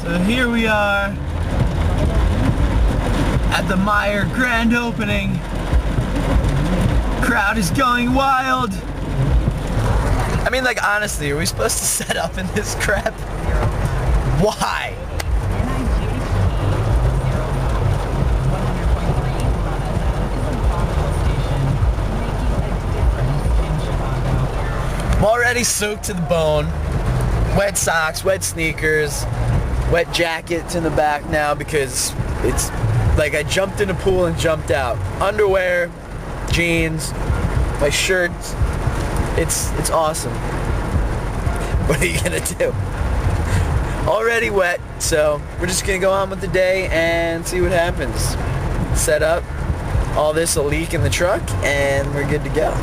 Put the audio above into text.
So here we are at the Meijer grand opening. Crowd is going wild. I mean, like, honestly, are we supposed to set up in this crap? Why? I'm already soaked to the bone. Wet socks, wet sneakers, wet jackets in the back now because it's like I jumped in the pool and jumped out. Underwear, jeans, my shirts. It's awesome. What are you gonna do? Already wet, so we're just gonna go on with the day and see what happens. Set up. All this will leak in the truck and we're good to go.